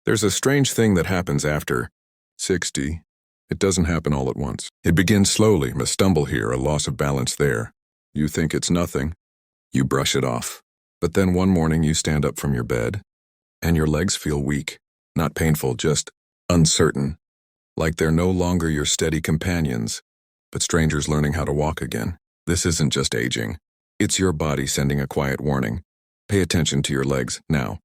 There's a strange thing that happens after 60. It doesn't happen all at once. It begins slowly, a stumble here, a loss of balance there. You think it's nothing. You brush it off. But then one morning you stand up from your bed, and your legs feel weak. Not painful, just uncertain. Like they're no longer your steady companions, but strangers learning how to walk again. This isn't just aging. It's your body sending a quiet warning. Pay attention to your legs now.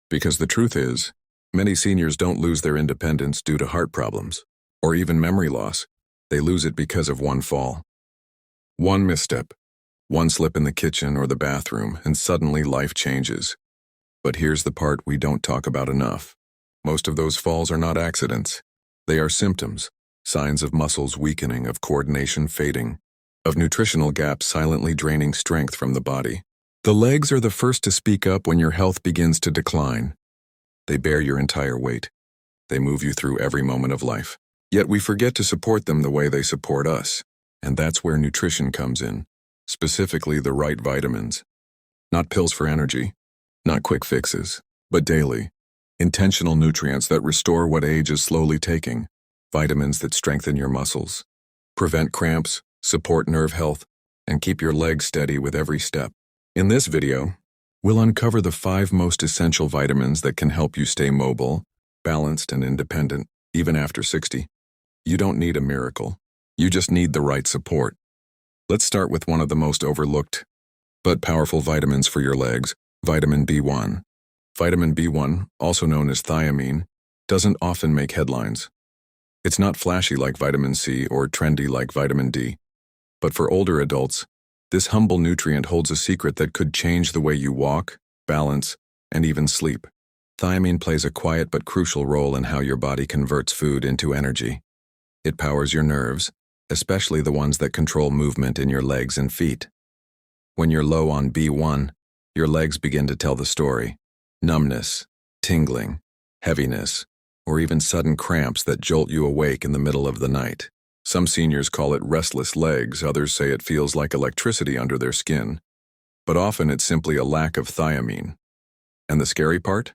Because the truth is, many seniors don't lose their independence due to heart problems, or even memory loss. They lose it because of one fall. One misstep, one slip in the kitchen or the bathroom, and suddenly life changes. But here's the part we don't talk about enough. Most of those falls are not accidents. They are symptoms, signs of muscles weakening, of coordination fading, of nutritional gaps silently draining strength from the body. The legs are the first to speak up when your health begins to decline. They bear your entire weight. They move you through every moment of life. Yet we forget to support them the way they support us. And that's where nutrition comes in, specifically the right vitamins. Not pills for energy, not quick fixes, but daily, intentional nutrients that restore what age is slowly taking. Vitamins that strengthen your muscles, prevent cramps, support nerve health, and keep your legs steady with every step. In this video, we'll uncover the 5 most essential vitamins that can help you stay mobile, balanced, and independent, even after 60. You don't need a miracle. You just need the right support. Let's start with one of the most overlooked, but powerful vitamins for your legs, vitamin B1. Vitamin B1, also known as thiamine, doesn't often make headlines. It's not flashy like vitamin C or trendy like vitamin D. But for older adults, this humble nutrient holds a secret that could change the way you walk, balance, and even sleep. Thiamine plays a quiet but crucial role in how your body converts food into energy. It powers your nerves, especially the ones that control movement in your legs and feet. When you're low on B1, your legs begin to tell the story. Numbness, tingling, heaviness, or even sudden cramps that jolt you awake in the middle of the night. Some seniors call it restless legs, others say it feels like electricity under their skin. But often it's simply a lack of thiamine. And the scary part?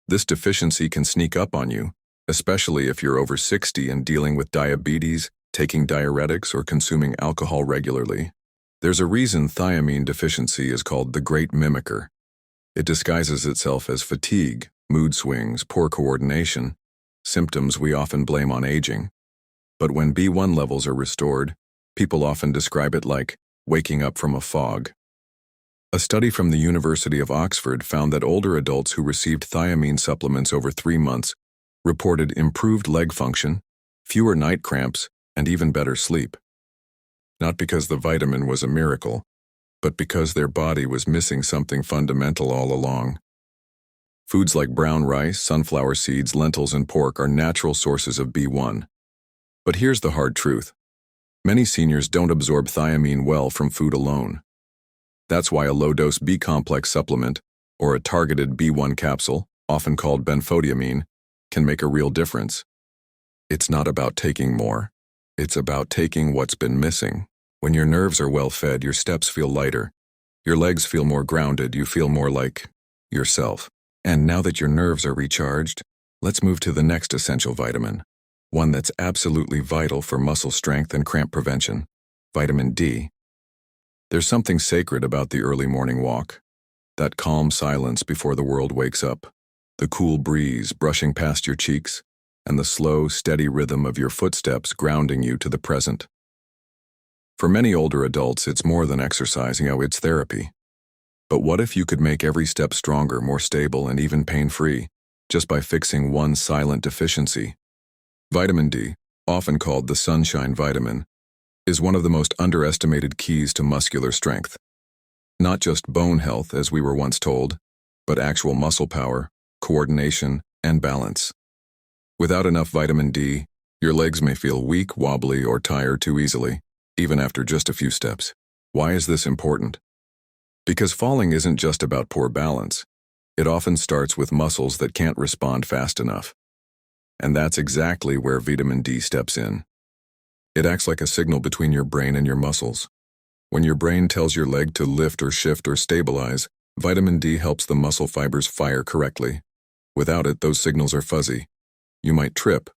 This deficiency can sneak up on you, especially if you're over 60 and dealing with diabetes, taking diuretics, or consuming alcohol regularly. There's a reason thiamine deficiency is called the great mimicker. It disguises itself as fatigue, mood swings, poor coordination, symptoms we often blame on aging. But when B1 levels are restored, people often describe it like waking up from a fog. A study from the University of Oxford found that older adults who received thiamine supplements over 3 months reported improved leg function, fewer night cramps, and even better sleep. Not because the vitamin was a miracle, but because their body was missing something fundamental all along. Foods like brown rice, sunflower seeds, lentils, and pork are natural sources of B1. But here's the hard truth. Many seniors don't absorb thiamine well from food alone. That's why a low-dose B-complex supplement, or a targeted B1 capsule, often called benfotiamine, can make a real difference. It's not about taking more. It's about taking what's been missing. When your nerves are well fed, your steps feel lighter. Your legs feel more grounded. You feel more like yourself. And now that your nerves are recharged, let's move to the next essential vitamin. One that's absolutely vital for muscle strength and cramp prevention, vitamin D. There's something sacred about the early morning walk. That calm silence before the world wakes up. The cool breeze brushing past your cheeks, and the slow, steady rhythm of your footsteps grounding you to the present. For many older adults, it's more than exercising, it's therapy. But what if you could make every step stronger, more stable, and even pain-free, just by fixing one silent deficiency? Vitamin D, often called the sunshine vitamin, is one of the most underestimated keys to muscular strength. Not just bone health, as we were once told, but actual muscle power, coordination, and balance. Without enough vitamin D, your legs may feel weak, wobbly, or tired too easily, even after just a few steps. Why is this important? Because falling isn't just about poor balance. It often starts with muscles that can't respond fast enough. And that's exactly where vitamin D steps in. It acts like a signal between your brain and your muscles. When your brain tells your leg to lift or shift or stabilize, vitamin D helps the muscle fibers fire correctly. Without it, those signals are fuzzy. You might trip,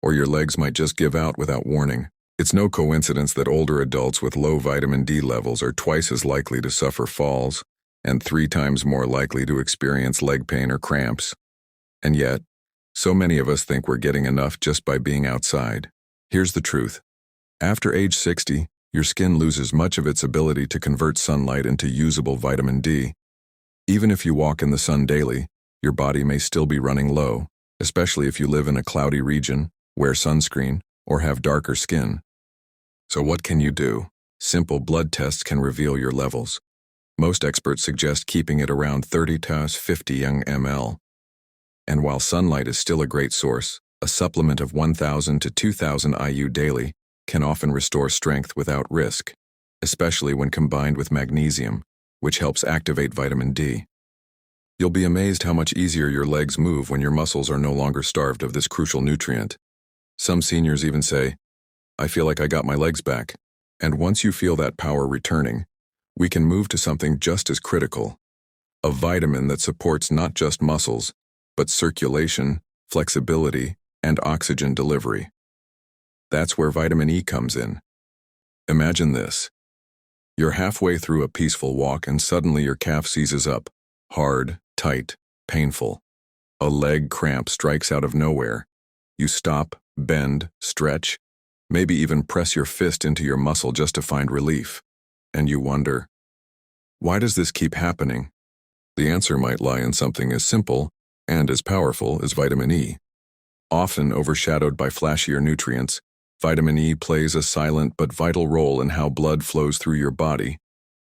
or your legs might just give out without warning. It's no coincidence that older adults with low vitamin D levels are twice as likely to suffer falls and 3 times more likely to experience leg pain or cramps. And yet, so many of us think we're getting enough just by being outside. Here's the truth. After age 60, your skin loses much of its ability to convert sunlight into usable vitamin D. Even if you walk in the sun daily, your body may still be running low, especially if you live in a cloudy region, wear sunscreen, or have darker skin. So what can you do? Simple blood tests can reveal your levels. Most experts suggest keeping it around 30 to 50 ml. And while sunlight is still a great source, a supplement of 1,000 to 2,000 IU daily can often restore strength without risk, especially when combined with magnesium, which helps activate vitamin D. You'll be amazed how much easier your legs move when your muscles are no longer starved of this crucial nutrient. Some seniors even say, "I feel like I got my legs back." And once you feel that power returning, we can move to something just as critical, a vitamin that supports not just muscles, but circulation, flexibility, and oxygen delivery. That's where vitamin E comes in. Imagine this. You're halfway through a peaceful walk and suddenly your calf seizes up, hard, tight, painful. A leg cramp strikes out of nowhere. You stop, bend, stretch, maybe even press your fist into your muscle just to find relief. And you wonder, why does this keep happening? The answer might lie in something as simple and as powerful as vitamin E. Often overshadowed by flashier nutrients, vitamin E plays a silent but vital role in how blood flows through your body,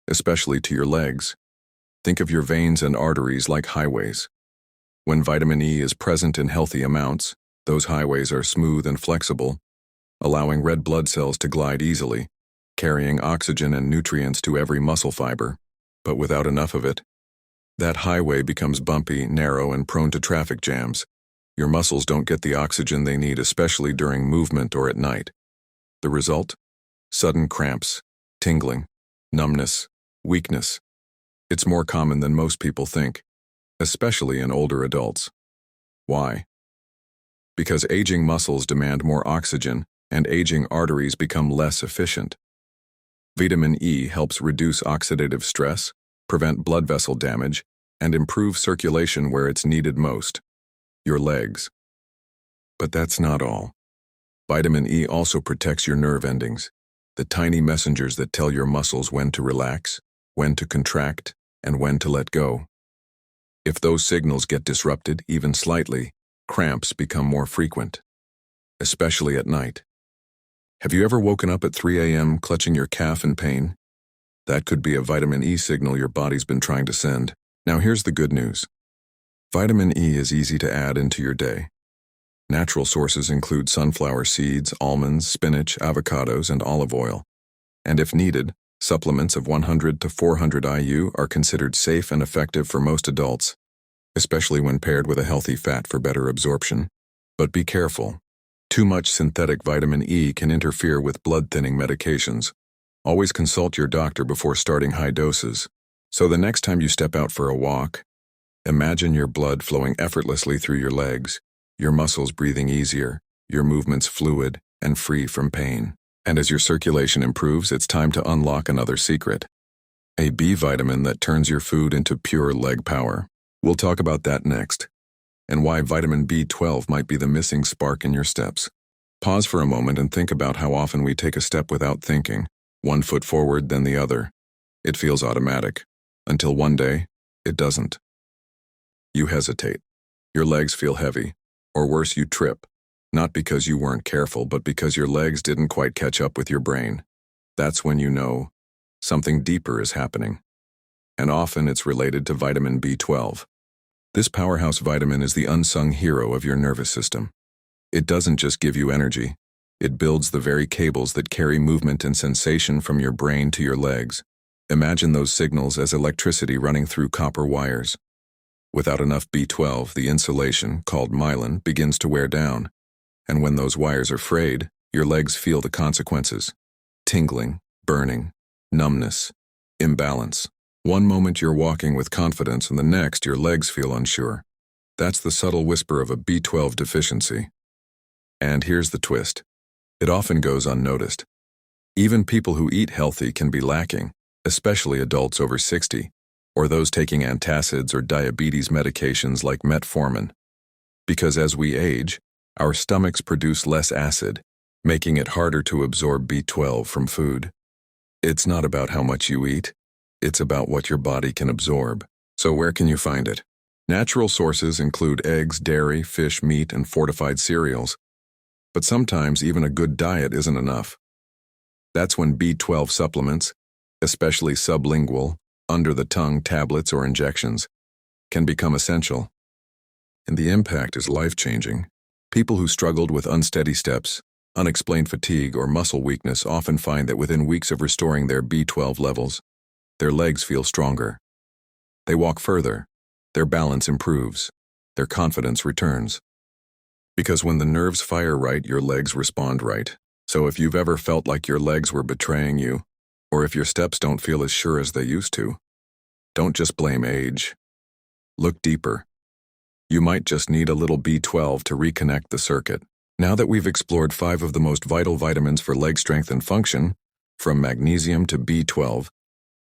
especially to your legs. Think of your veins and arteries like highways. When vitamin E is present in healthy amounts, those highways are smooth and flexible, allowing red blood cells to glide easily, carrying oxygen and nutrients to every muscle fiber. But without enough of it, that highway becomes bumpy, narrow, and prone to traffic jams. Your muscles don't get the oxygen they need, especially during movement or at night. The result? Sudden cramps, tingling, numbness, weakness. It's more common than most people think, especially in older adults. Why? Because aging muscles demand more oxygen and aging arteries become less efficient. Vitamin E helps reduce oxidative stress, prevent blood vessel damage, and improve circulation where it's needed most, your legs. But that's not all. Vitamin E also protects your nerve endings, the tiny messengers that tell your muscles when to relax, when to contract, and when to let go. If those signals get disrupted, even slightly, cramps become more frequent, especially at night. Have you ever woken up at 3 a.m. clutching your calf in pain? That could be a vitamin E signal your body's been trying to send. Now here's the good news. Vitamin E is easy to add into your day. Natural sources include sunflower seeds, almonds, spinach, avocados, and olive oil. And if needed, supplements of 100 to 400 IU are considered safe and effective for most adults, especially when paired with a healthy fat for better absorption. But be careful. Too much synthetic vitamin E can interfere with blood-thinning medications. Always consult your doctor before starting high doses. So the next time you step out for a walk, imagine your blood flowing effortlessly through your legs, your muscles breathing easier, your movements fluid and free from pain. And as your circulation improves, it's time to unlock another secret. A B vitamin that turns your food into pure leg power. We'll talk about that next, and why vitamin B12 might be the missing spark in your steps. Pause for a moment and think about how often we take a step without thinking, one foot forward, then the other. It feels automatic, until one day, it doesn't. You hesitate. Your legs feel heavy, or worse, you trip, not because you weren't careful, but because your legs didn't quite catch up with your brain. That's when you know something deeper is happening. And often it's related to vitamin B12. This powerhouse vitamin is the unsung hero of your nervous system. It doesn't just give you energy. It builds the very cables that carry movement and sensation from your brain to your legs. Imagine those signals as electricity running through copper wires. Without enough B12, the insulation, called myelin, begins to wear down. And when those wires are frayed, your legs feel the consequences. Tingling, burning, numbness, imbalance. One moment you're walking with confidence and the next your legs feel unsure. That's the subtle whisper of a B12 deficiency. And here's the twist. It often goes unnoticed. Even people who eat healthy can be lacking, especially adults over 60, or those taking antacids or diabetes medications like metformin. Because as we age, our stomachs produce less acid, making it harder to absorb B12 from food. It's not about how much you eat, it's about what your body can absorb. So where can you find it? Natural sources include eggs, dairy, fish, meat, and fortified cereals. But sometimes even a good diet isn't enough. That's when B12 supplements, especially sublingual, under-the-tongue tablets or injections, can become essential. And the impact is life-changing. People who struggled with unsteady steps, unexplained fatigue, or muscle weakness often find that within weeks of restoring their B12 levels, their legs feel stronger. They walk further, their balance improves, their confidence returns. Because when the nerves fire right, your legs respond right. So if you've ever felt like your legs were betraying you, or if your steps don't feel as sure as they used to, don't just blame age. Look deeper. You might just need a little B12 to reconnect the circuit. Now that we've explored 5 of the most vital vitamins for leg strength and function, from magnesium to B12,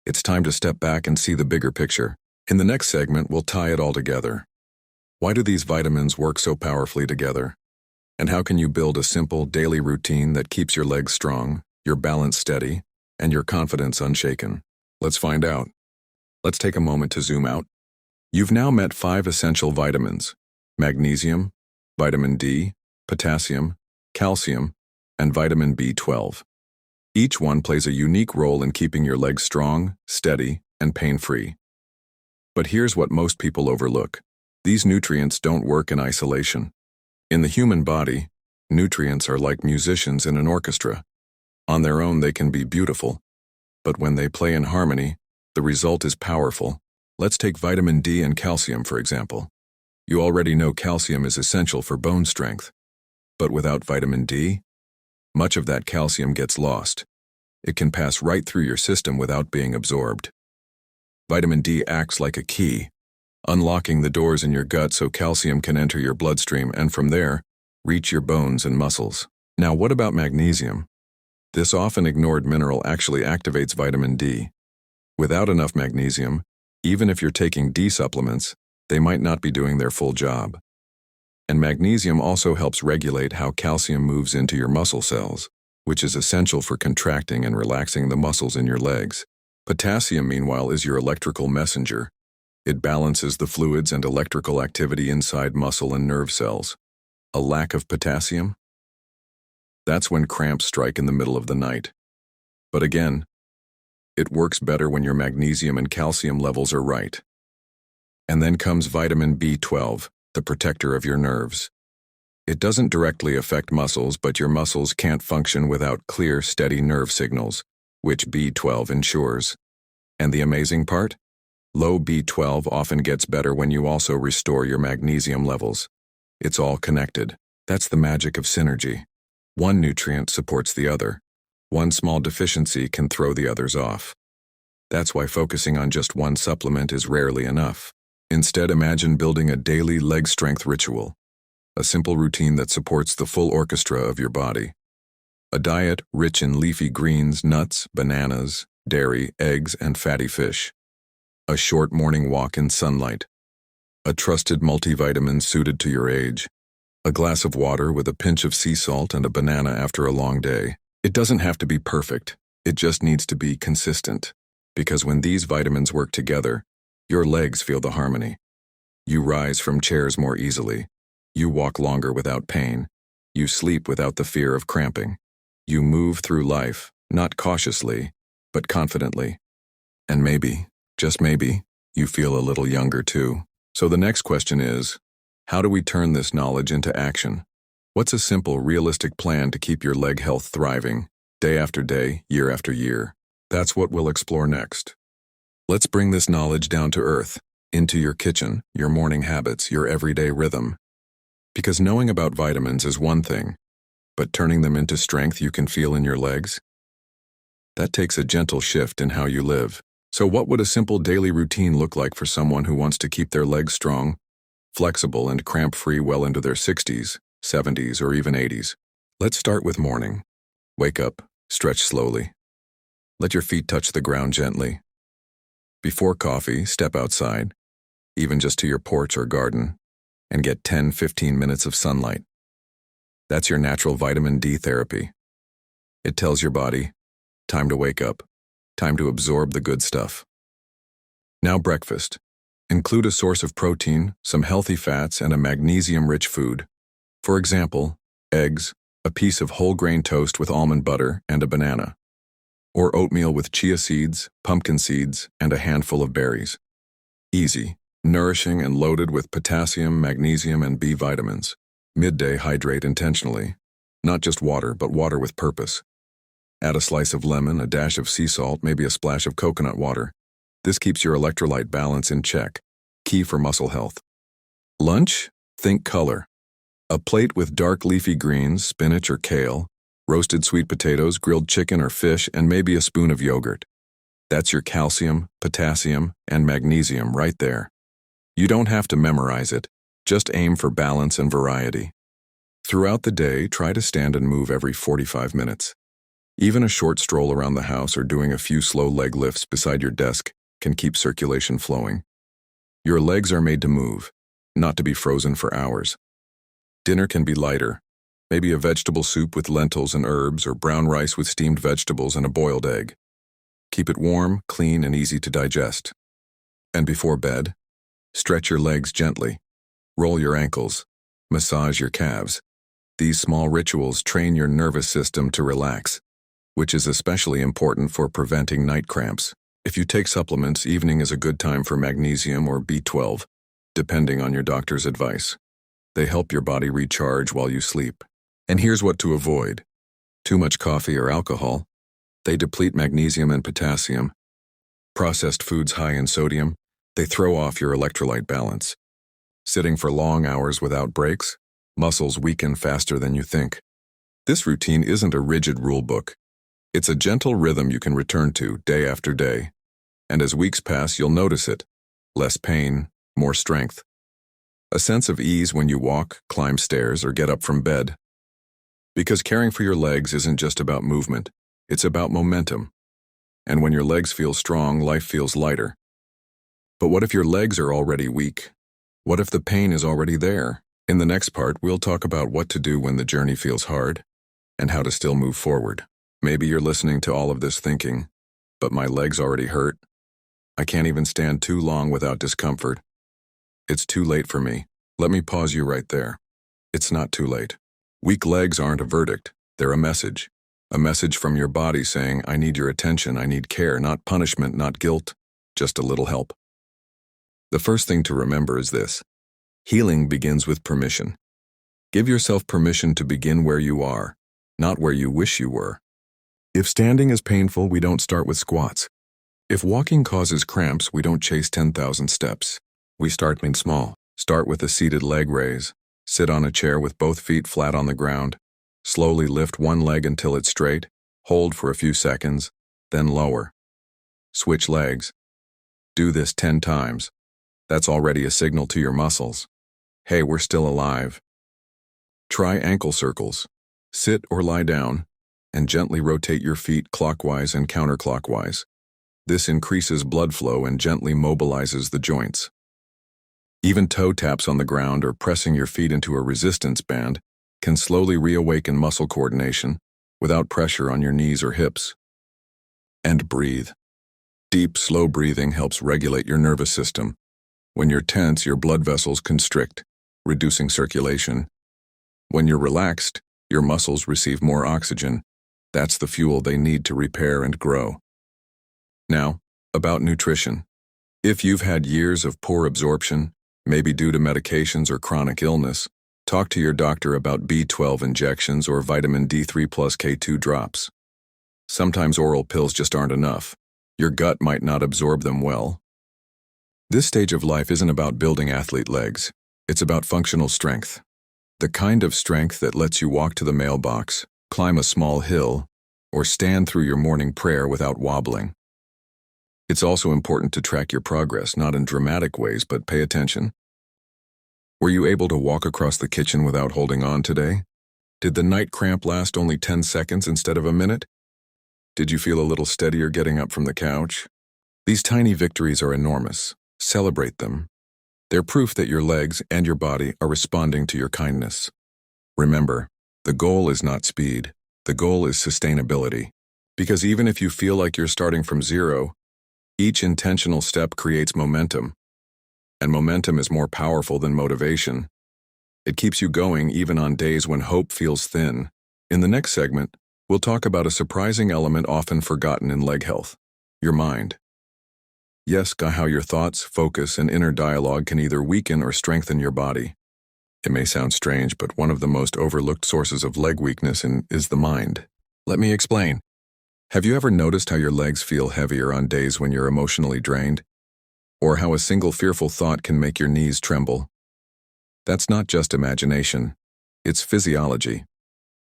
it's time to step back and see the bigger picture. In the next segment, we'll tie it all together. Why do these vitamins work so powerfully together? And how can you build a simple daily routine that keeps your legs strong, your balance steady, and your confidence unshaken? Let's find out. Let's take a moment to zoom out. You've now met 5 essential vitamins: magnesium, vitamin D, potassium, calcium, and vitamin B12. Each one plays a unique role in keeping your legs strong, steady, and pain-free. But here's what most people overlook. These nutrients don't work in isolation. In the human body, nutrients are like musicians in an orchestra. On their own, they can be beautiful, but when they play in harmony, the result is powerful. Let's take vitamin D and calcium, for example. You already know calcium is essential for bone strength. But without vitamin D, much of that calcium gets lost. It can pass right through your system without being absorbed. Vitamin D acts like a key, unlocking the doors in your gut so calcium can enter your bloodstream and from there, reach your bones and muscles. Now, what about magnesium? This often ignored mineral actually activates vitamin D. Without enough magnesium, even if you're taking D supplements, they might not be doing their full job. And magnesium also helps regulate how calcium moves into your muscle cells, which is essential for contracting and relaxing the muscles in your legs. Potassium, meanwhile, is your electrical messenger. It balances the fluids and electrical activity inside muscle and nerve cells. A lack of potassium? That's when cramps strike in the middle of the night. But again, it works better when your magnesium and calcium levels are right. And then comes vitamin B12, the protector of your nerves. It doesn't directly affect muscles, but your muscles can't function without clear, steady nerve signals, which B12 ensures. And the amazing part? Low B12 often gets better when you also restore your magnesium levels. It's all connected. That's the magic of synergy. One nutrient supports the other. One small deficiency can throw the others off. That's why focusing on just one supplement is rarely enough. Instead, imagine building a daily leg strength ritual, a simple routine that supports the full orchestra of your body. A diet rich in leafy greens, nuts, bananas, dairy, eggs, and fatty fish. A short morning walk in sunlight. A trusted multivitamin suited to your age. A glass of water with a pinch of sea salt and a banana after a long day. It doesn't have to be perfect. It just needs to be consistent. Because when these vitamins work together, your legs feel the harmony. You rise from chairs more easily. You walk longer without pain. You sleep without the fear of cramping. You move through life, not cautiously, but confidently. And maybe, just maybe, you feel a little younger too. So the next question is, how do we turn this knowledge into action? What's a simple, realistic plan to keep your leg health thriving, day after day, year after year? That's what we'll explore next. Let's bring this knowledge down to earth, into your kitchen, your morning habits, your everyday rhythm. Because knowing about vitamins is one thing, but turning them into strength you can feel in your legs? That takes a gentle shift in how you live. So what would a simple daily routine look like for someone who wants to keep their legs strong, flexible and cramp-free well into their 60s, 70s, or even 80s. Let's start with morning. Wake up, stretch slowly. Let your feet touch the ground gently. Before coffee, step outside, even just to your porch or garden, and get 10-15 minutes of sunlight. That's your natural vitamin D therapy. It tells your body, time to wake up, time to absorb the good stuff. Now breakfast. Include a source of protein, some healthy fats, and a magnesium-rich food. For example, eggs, a piece of whole grain toast with almond butter, and a banana. Or oatmeal with chia seeds, pumpkin seeds, and a handful of berries. Easy, nourishing, and loaded with potassium, magnesium, and B vitamins. Midday, hydrate intentionally. Not just water, but water with purpose. Add a slice of lemon, a dash of sea salt, maybe a splash of coconut water. This keeps your electrolyte balance in check, key for muscle health. Lunch? Think color. A plate with dark leafy greens, spinach or kale, roasted sweet potatoes, grilled chicken or fish, and maybe a spoon of yogurt. That's your calcium, potassium, and magnesium right there. You don't have to memorize it, just aim for balance and variety. Throughout the day, try to stand and move every 45 minutes. Even a short stroll around the house or doing a few slow leg lifts beside your desk can keep circulation flowing. Your legs are made to move, not to be frozen for hours. Dinner can be lighter, maybe a vegetable soup with lentils and herbs or brown rice with steamed vegetables and a boiled egg. Keep it warm, clean, and easy to digest. And before bed, stretch your legs gently. Roll your ankles. Massage your calves. These small rituals train your nervous system to relax, which is especially important for preventing night cramps. If you take supplements, evening is a good time for magnesium or B12, depending on your doctor's advice. They help your body recharge while you sleep. And here's what to avoid. Too much coffee or alcohol. They deplete magnesium and potassium. Processed foods high in sodium. They throw off your electrolyte balance. Sitting for long hours without breaks. Muscles weaken faster than you think. This routine isn't a rigid rule book. It's a gentle rhythm you can return to day after day. And as weeks pass, you'll notice it. Less pain, more strength. A sense of ease when you walk, climb stairs, or get up from bed. Because caring for your legs isn't just about movement, it's about momentum. And when your legs feel strong, life feels lighter. But what if your legs are already weak? What if the pain is already there? In the next part, we'll talk about what to do when the journey feels hard, and how to still move forward. Maybe you're listening to all of this thinking, but my legs already hurt. I can't even stand too long without discomfort. It's too late for me. Let me pause you right there. It's not too late. Weak legs aren't a verdict. They're a message. A message from your body saying, I need your attention, I need care, not punishment, not guilt, just a little help. The first thing to remember is this. Healing begins with permission. Give yourself permission to begin where you are, not where you wish you were. If standing is painful, we don't start with squats. If walking causes cramps, we don't chase 10,000 steps. We start small. Start with a seated leg raise. Sit on a chair with both feet flat on the ground. Slowly lift one leg until it's straight. Hold for a few seconds, then lower. Switch legs. Do this 10 times. That's already a signal to your muscles. Hey, we're still alive. Try ankle circles. Sit or lie down, and gently rotate your feet clockwise and counterclockwise. This increases blood flow and gently mobilizes the joints. Even toe taps on the ground or pressing your feet into a resistance band can slowly reawaken muscle coordination without pressure on your knees or hips. And breathe. Deep, slow breathing helps regulate your nervous system. When you're tense, your blood vessels constrict, reducing circulation. When you're relaxed, your muscles receive more oxygen. That's the fuel they need to repair and grow. Now, about nutrition. If you've had years of poor absorption, maybe due to medications or chronic illness, talk to your doctor about B12 injections or vitamin D3 plus K2 drops. Sometimes oral pills just aren't enough. Your gut might not absorb them well. This stage of life isn't about building athlete legs. It's about functional strength. The kind of strength that lets you walk to the mailbox, climb a small hill, or stand through your morning prayer without wobbling. It's also important to track your progress, not in dramatic ways, but pay attention. Were you able to walk across the kitchen without holding on today? Did the night cramp last only 10 seconds instead of a minute? Did you feel a little steadier getting up from the couch? These tiny victories are enormous. Celebrate them. They're proof that your legs and your body are responding to your kindness. Remember, the goal is not speed. The goal is sustainability. Because even if you feel like you're starting from zero, each intentional step creates momentum. And momentum is more powerful than motivation. It keeps you going even on days when hope feels thin. In the next segment, we'll talk about a surprising element often forgotten in leg health: your mind. Yes, how your thoughts, focus, and inner dialogue can either weaken or strengthen your body. It may sound strange, but one of the most overlooked sources of leg weakness is the mind. Let me explain. Have you ever noticed how your legs feel heavier on days when you're emotionally drained? Or how a single fearful thought can make your knees tremble? That's not just imagination. It's physiology.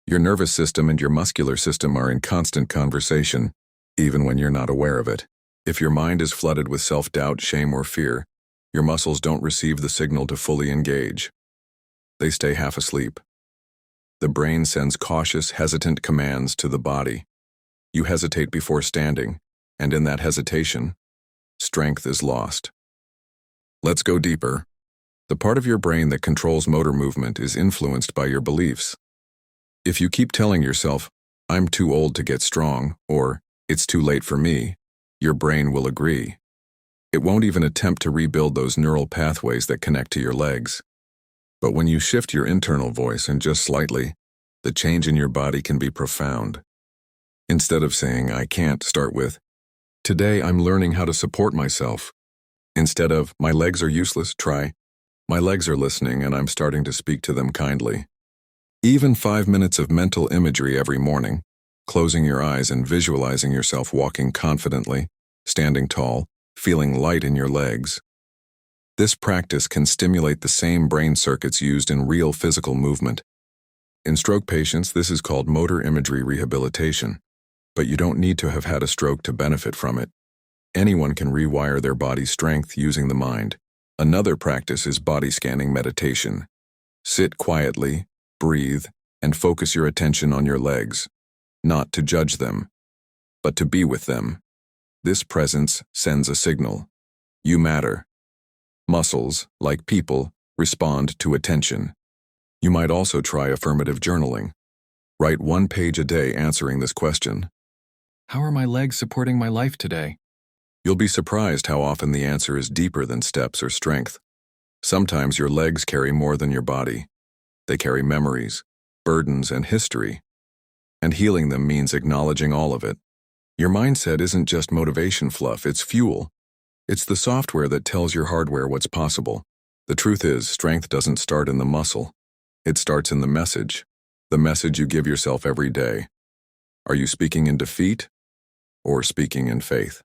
Your nervous system and your muscular system are in constant conversation, even when you're not aware of it. If your mind is flooded with self-doubt, shame, or fear, your muscles don't receive the signal to fully engage. They stay half asleep. The brain sends cautious, hesitant commands to the body. You hesitate before standing, and in that hesitation, strength is lost. Let's go deeper. The part of your brain that controls motor movement is influenced by your beliefs. If you keep telling yourself, "I'm too old to get strong," or "it's too late for me," your brain will agree. It won't even attempt to rebuild those neural pathways that connect to your legs. But when you shift your internal voice and just slightly, the change in your body can be profound. Instead of saying, "I can't," start with, "Today I'm learning how to support myself." Instead of, "My legs are useless," try, "My legs are listening and I'm starting to speak to them kindly." Even 5 minutes of mental imagery every morning, closing your eyes and visualizing yourself walking confidently, standing tall, feeling light in your legs. This practice can stimulate the same brain circuits used in real physical movement. In stroke patients, this is called motor imagery rehabilitation. But you don't need to have had a stroke to benefit from it. Anyone can rewire their body's strength using the mind. Another practice is body scanning meditation. Sit quietly, breathe, and focus your attention on your legs. Not to judge them, but to be with them. This presence sends a signal. You matter. Muscles, like people, respond to attention. You might also try affirmative journaling. Write 1 page a day answering this question. How are my legs supporting my life today? You'll be surprised how often the answer is deeper than steps or strength. Sometimes your legs carry more than your body. They carry memories, burdens, and history. And healing them means acknowledging all of it. Your mindset isn't just motivation fluff, it's fuel. It's the software that tells your hardware what's possible. The truth is, strength doesn't start in the muscle. It starts in the message you give yourself every day. Are you speaking in defeat or speaking in faith?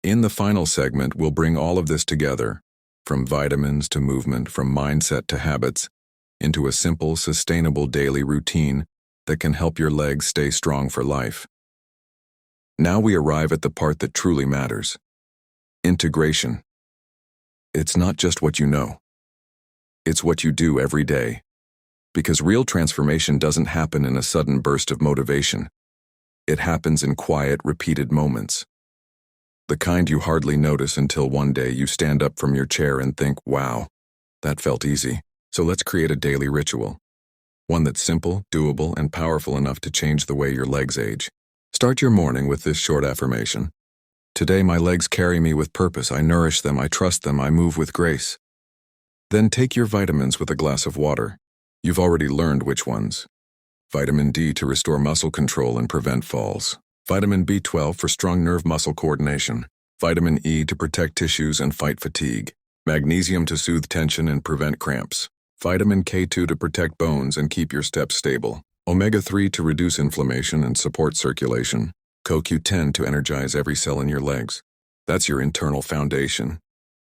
In the final segment, we'll bring all of this together, from vitamins to movement, from mindset to habits, into a simple, sustainable daily routine that can help your legs stay strong for life. Now we arrive at the part that truly matters: integration. It's not just what you know. It's what you do every day. Because real transformation doesn't happen in a sudden burst of motivation. It happens in quiet, repeated moments. The kind you hardly notice until one day you stand up from your chair and think, "Wow, that felt easy." So let's create a daily ritual. One that's simple, doable, and powerful enough to change the way your legs age. Start your morning with this short affirmation. Today my legs carry me with purpose. I nourish them, I trust them, I move with grace. Then take your vitamins with a glass of water. You've already learned which ones. Vitamin D to restore muscle control and prevent falls. Vitamin B12 for strong nerve-muscle coordination. Vitamin E to protect tissues and fight fatigue. Magnesium to soothe tension and prevent cramps. Vitamin K2 to protect bones and keep your steps stable. Omega-3 to reduce inflammation and support circulation. CoQ10 to energize every cell in your legs. That's your internal foundation.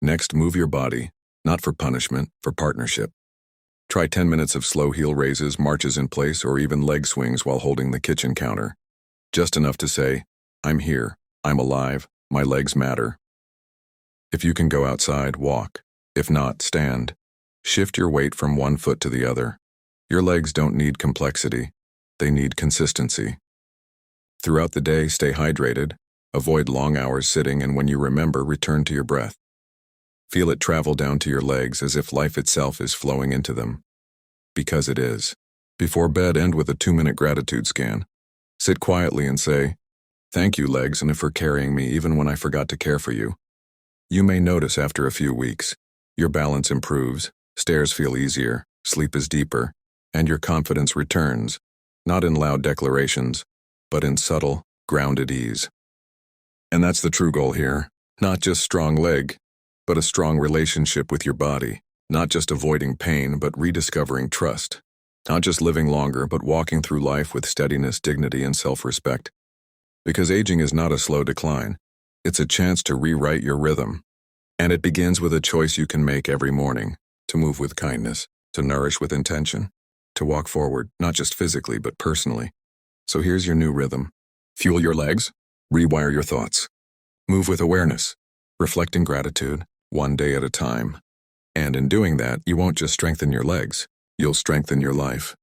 Next, move your body, not for punishment, for partnership. Try 10 minutes of slow heel raises, marches in place, or even leg swings while holding the kitchen counter. Just enough to say, "I'm here, I'm alive, my legs matter." If you can go outside, walk. If not, stand. Shift your weight from one foot to the other. Your legs don't need complexity. They need consistency. Throughout the day, stay hydrated. Avoid long hours sitting, and when you remember, return to your breath. Feel it travel down to your legs as if life itself is flowing into them. Because it is. Before bed, end with a 2-minute gratitude scan. Sit quietly and say, "Thank you, legs, and for carrying me even when I forgot to care for you." You may notice after a few weeks, your balance improves, stairs feel easier, sleep is deeper, and your confidence returns, not in loud declarations, but in subtle, grounded ease. And that's the true goal here. Not just strong leg, but a strong relationship with your body. Not just avoiding pain, but rediscovering trust. Not just living longer, but walking through life with steadiness, dignity, and self-respect. Because aging is not a slow decline. It's a chance to rewrite your rhythm. And it begins with a choice you can make every morning, to move with kindness, to nourish with intention, to walk forward, not just physically, but personally. So here's your new rhythm. Fuel your legs, rewire your thoughts. Move with awareness, reflecting gratitude, one day at a time. And in doing that, you won't just strengthen your legs, you'll strengthen your life.